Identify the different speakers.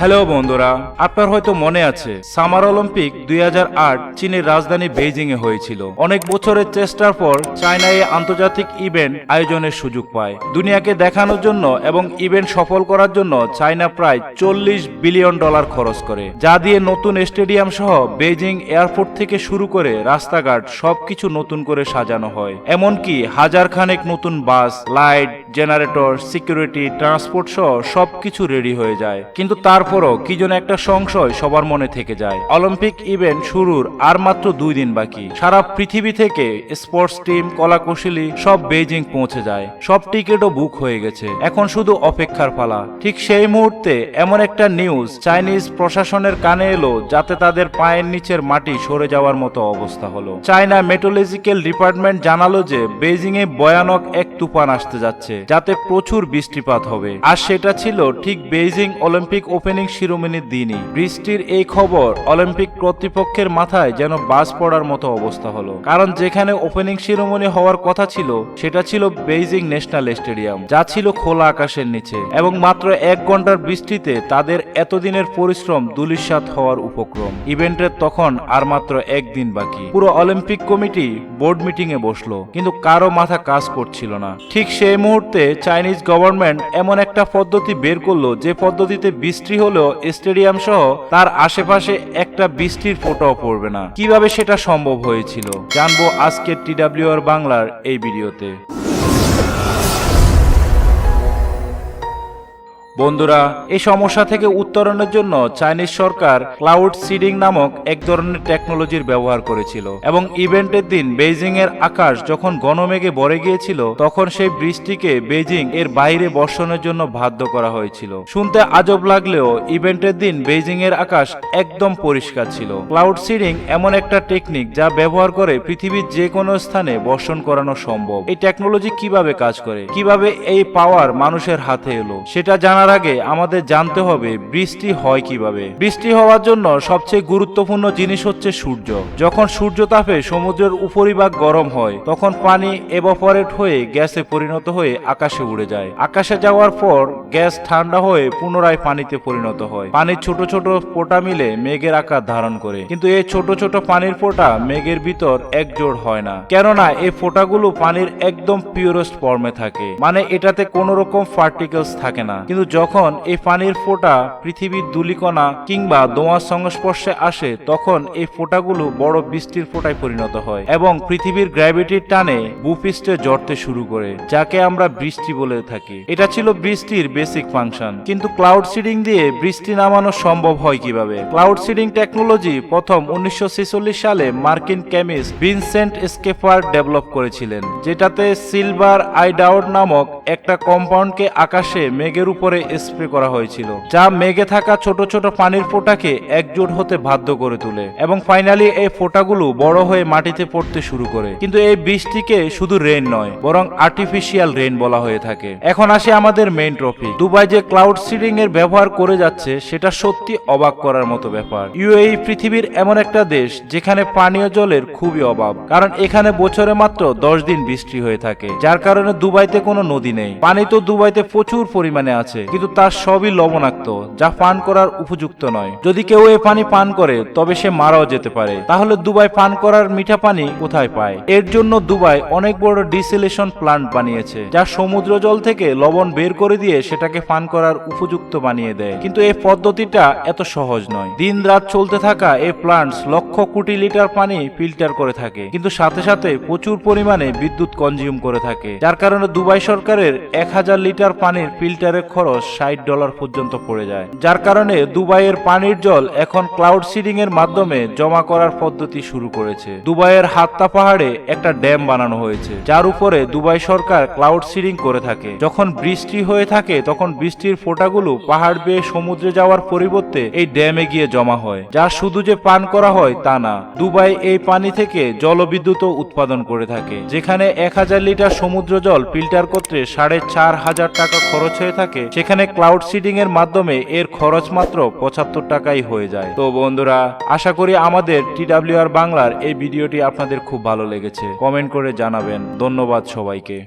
Speaker 1: Hello বন্ধুরা, আপনার হয়তো মনে আছে সামার অলিম্পিক 2008 চীনের রাজধানী বেইজিং এ হয়েছিল। অনেক বছরের চেষ্টার পর চায়না এই আন্তর্জাতিক ইভেন্ট আয়োজনের সুযোগ পায়। দুনিয়াকে দেখানোর জন্য এবং ইভেন্ট সফল করার জন্য চায়না প্রায় $40 বিলিয়ন খরচ করে, যা দিয়ে নতুন স্টেডিয়াম সহ বেইজিং এয়ারপোর্ট থেকে শুরু করে রাস্তাঘাট সবকিছু নতুন করে সাজানো হয়। এমনকি হাজার খানেক নতুন বাস, লাইট, জেনারেটর, সিকিউরিটি, ট্রান্সপোর্ট সহ সবকিছু রেডি হয়ে যায়। কিন্তু তারপরও কি যেন একটা সংশয় সবার মনে থেকে যায়। অলিম্পিক ইভেন্ট শুরুর আর মাত্র 2 দিন বাকি। সারা পৃথিবী থেকে স্পোর্টস টিম, কলাকুশলী সব বেইজিং পৌঁছে যায়। সব টিকিটও বুক হয়ে গেছে, এখন শুধু অপেক্ষার পালা। ঠিক সেই মুহূর্তে এমন একটা নিউজ চাইনিজ প্রশাসনের কানে এলো, যাতে তাদের পায়ের নিচের মাটি সরে যাওয়ার মতো অবস্থা হলো। চায়না মেট্রোলজিক্যাল ডিপার্টমেন্ট জানালো যে বেইজিং এ ভয়ানক এক তুফান আসতে যাচ্ছে, যাতে প্রচুর বৃষ্টিপাত হবে। আর সেটা ছিল ঠিক বেইজিং অলিম্পিক ওপেনিং শিরোমণির দিনই। বৃষ্টির এই খবর অলিম্পিক কর্তৃপক্ষের মাথায় যেন বাজ পড়ার মতো অবস্থা হলো, কারণ যেখানে ওপেনিং শিরোমণি হওয়ার কথা ছিল সেটা ছিল বেইজিং ন্যাশনাল স্টেডিয়াম, যা ছিল খোলা আকাশের নিচে। এবং মাত্র 1 ঘন্টার বৃষ্টিতে তাদের এতদিনের পরিশ্রম ধূলিসাৎ হওয়ার উপক্রম। ইভেন্টের তখন আর মাত্র 1 দিন বাকি। পুরো অলিম্পিক কমিটি বোর্ড মিটিং এ বসলো, কিন্তু কারো মাথা কাজ করছিল না। ঠিক সেই মুহূর্তে চাইনিজ গভর্নমেন্ট এমন একটা পদ্ধতি বের করলো, যে পদ্ধতিতে বৃষ্টি হলেও স্টেডিয়াম সহ তার আশেপাশে একটা বৃষ্টির ফোঁটাও পড়বে না। কিভাবে সেটা সম্ভব হয়েছিল জানবো আজকের TWR বাংলার এই ভিডিওতে। বন্ধুরা, এই সমস্যা থেকে উত্তরণের জন্য চাইনিজ সরকার ক্লাউড সিডিং নামক এক ধরনের টেকনোলজির ব্যবহার করেছিল। এবং ইভেন্টের দিন বেইজিং এর আকাশ যখন ঘনমেঘে ভরে গিয়েছিল, তখন সেই বৃষ্টিকে বেইজিং এর বাইরে বর্ষণের জন্য বাধ্য করা হয়েছিল। শুনতে আজব লাগলেও ইভেন্টের দিন বেইজিং এর আকাশ একদম পরিষ্কার ছিল। ক্লাউড সিডিং এমন একটা টেকনিক যা ব্যবহার করে পৃথিবীর যে কোনো স্থানে বর্ষণ করানো সম্ভব। এই টেকনোলজি কিভাবে কাজ করে, কিভাবে এই পাওয়ার মানুষের হাতে এলো, সেটা জানার আগে আমাদের জানতে হবে বৃষ্টি হয় কিভাবে। বৃষ্টি হওয়ার জন্য সবচেয়ে গুরুত্বপূর্ণ জিনিস হচ্ছে সূর্য। যখন সূর্য তাপে সমুদ্রের উপরিভাগ গরম হয়, তখন পানি এভাপোরেট হয়ে গ্যাসে পরিণত হয়ে আকাশে উড়ে যায়। আকাশে যাওয়ার পর গ্যাস ঠান্ডা হয়ে পুনরায় পানিতে পরিণত হয়। পানির ছোট ছোট ফোঁটা মিলে মেঘের আকার ধারণ করে। কিন্তু এই ছোট ছোট পানির ফোঁটা মেঘের ভিতর একজোট হয় না, কেননা এই ফোঁটাগুলো পানির একদম পিওরেস্ট ফর্মে থাকে, মানে এটাতে কোনো রকম পার্টিকেলস থাকে না। কিন্তু যখন এই পানির ফোঁটা পৃথিবীর ধূলিকণা কিংবা ধোঁয়ার সংস্পর্শে আসে, তখন এই ফোঁটাগুলো বড় বৃষ্টির ফোঁটায় পরিণত হয় এবং পৃথিবীর গ্র্যাভিটির টানে ভূপৃষ্ঠে জড়তে শুরু করে, যাকে আমরা বৃষ্টি বলে থাকি। এটা ছিল বৃষ্টির বেসিক ফাংশন। কিন্তু ক্লাউড সিডিং দিয়ে বৃষ্টি নামানো সম্ভব হয় কিভাবে? ক্লাউড সিডিং টেকনোলজি প্রথম 1946 সালে মার্কিন কেমিস্ট ভিনসেন্ট স্কেফার ডেভেলপ করেছিলেন, যেটাতে সিলভার আইওড নামক একটা কম্পাউন্ডকে আকাশে মেঘের উপরে স্প্রে করা হয়েছিল, যা মেঘে থাকা ছোট ছোট পানির ফোঁটাকে একজোট হতে বাধ্য করে তোলে এবং ফাইনালি এই ফোঁটাগুলো বড় হয়ে মাটিতে পড়তে শুরু করে। কিন্তু এই বৃষ্টিকে শুধু রেইন নয়, বরং আর্টিফিশিয়াল রেইন বলা হয়ে থাকে। এখন আসে আমাদের মেইন টপিক। দুবাই যে ক্লাউড সিডিং এর ব্যবহার করে যাচ্ছে, সেটা সত্যি অবাক করার মতো ব্যাপার। ইউএই পৃথিবীর এমন একটা দেশ যেখানে পানীয় জলের খুবই অভাব, কারণ এখানে বছরে মাত্র 10 দিন বৃষ্টি হয়ে থাকে, যার কারণে দুবাইতে কোনো নদী নেই। পানি তো দুবাইতে প্রচুর পরিমাণে আছে, কিন্তু তার সবই লবণাক্ত, যা পান করার উপযুক্ত নয়। যদি কেউ এই পানি পান করে, তবে সে মারাও যেতে পারে। তাহলে দুবাই পান করার মিঠা পানি কোথায় পায়? এর জন্য দুবাই অনেক বড় ডিসেলেশন প্লান্ট বানিয়েছে, যা সমুদ্র জল থেকে লবণ বের করে দিয়ে সেটাকে পান করার উপযুক্ত বানিয়ে দেয়। কিন্তু এই পদ্ধতিটা এত সহজ নয়। দিন রাত চলতে থাকা এই প্লান্টস লক্ষ কোটি লিটার পানি ফিল্টার করে থাকে, কিন্তু সাথে সাথে প্রচুর পরিমাণে বিদ্যুৎ কনজিউম করে থাকে, যার কারণে দুবাই সরকারের 1000 লিটার পানির ফিল্টারের খরচ $60 পর্যন্ত পড়ে যায়। যার কারণে দুবাইয়ের পানির জল এখন ক্লাউড সিডিং এর মাধ্যমে জমা করার পদ্ধতি শুরু করেছে। দুবাইয়ের হাত্তা পাহাড়ে একটা ড্যাম বানানো হয়েছে, যার উপরে দুবাই সরকার ক্লাউড সিডিং করে থাকে। যখন বৃষ্টি হয়ে থাকে, তখন বৃষ্টির ফোঁটাগুলো পাহাড় বেয়ে সমুদ্রে যাওয়ার পরিবর্তে এই ড্যামে গিয়ে জমা হয়, যা শুধু যে পান করা হয় তা না, দুবাই এই পানি থেকে জলবিদ্যুৎও উৎপাদন করে থাকে। যেখানে 1000 লিটার সমুদ্র জল ফিল্টার করতে 4500 টাকা খরচ হয়ে থাকে, সেখানে ক্লাউড সিডিং এর মাধ্যমে এর খরচ মাত্র 75 টাকাই হয়ে যায়। তো বন্ধুরা, আশা করি আমাদের TWR বাংলার এই ভিডিওটি আপনাদের খুব ভালো লেগেছে। কমেন্ট করে জানাবেন। ধন্যবাদ সবাইকে।